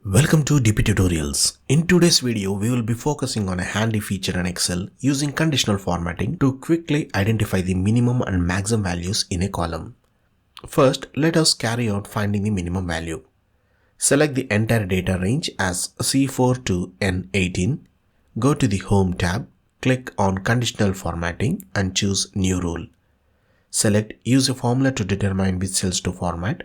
Welcome to dptutorials. In today's video, we will be focusing on a handy feature in Excel using conditional formatting to quickly identify the minimum and maximum values in a column. First, let us carry out finding the minimum value. Select the entire data range as C4 to N18. Go to the Home tab, click on Conditional Formatting and choose New Rule. Select Use a formula to determine which cells to format.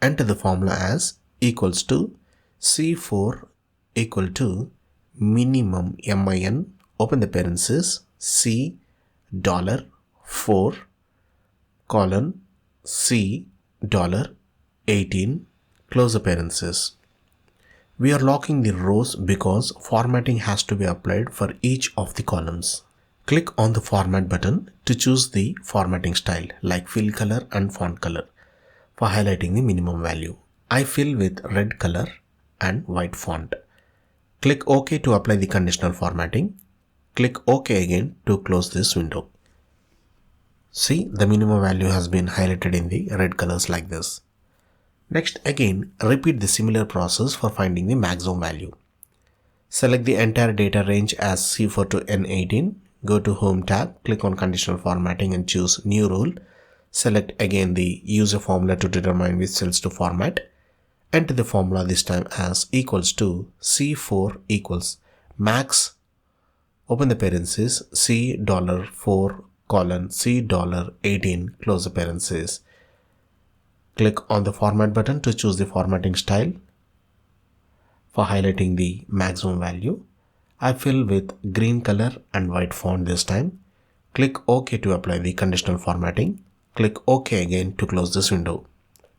Enter the formula as equals to C4 equal to minimum min, open the parenthesis, C $4 colon C $18, close the parenthesis. We are locking the rows because formatting has to be applied for each of the columns. Click on the Format button to choose the formatting style like fill color and font color for highlighting the minimum value. I fill with red color and white font. Click OK to apply the conditional formatting. Click OK again to close this window. See, the minimum value has been highlighted in the red colors like this. Next, again, repeat the similar process for finding the maximum value. Select the entire data range as C4 to N18. Go to Home tab, click on Conditional Formatting and choose New Rule. Select again the Use a formula to determine which cells to format. Enter the formula this time as equals to C4 equals max, open the parenthesis, C $4 colon C $18, close the parenthesis. Click on the Format button to choose the formatting style for highlighting the maximum value. I fill with green color and white font this time. Click OK to apply the conditional formatting. Click OK again to close this window.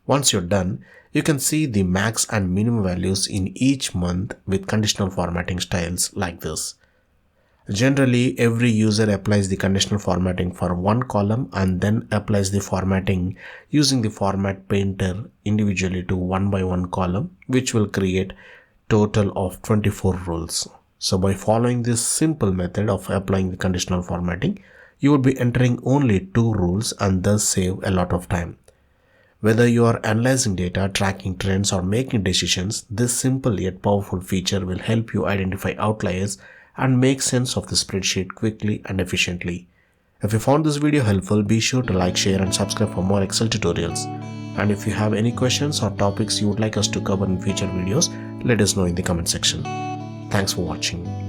Once you're done, you can see the max and minimum values in each month with conditional formatting styles like this. Generally, every user applies the conditional formatting for one column and then applies the formatting using the format painter individually to one by one column, which will create total of 24 rules. So by following this simple method of applying the conditional formatting, you would be entering only 2 rules and thus save a lot of time. Whether you are analyzing data, tracking trends, or making decisions, this simple yet powerful feature will help you identify outliers and make sense of the spreadsheet quickly and efficiently. If you found this video helpful, be sure to like, share, and subscribe for more Excel tutorials. And if you have any questions or topics you would like us to cover in future videos, let us know in the comment section. Thanks for watching.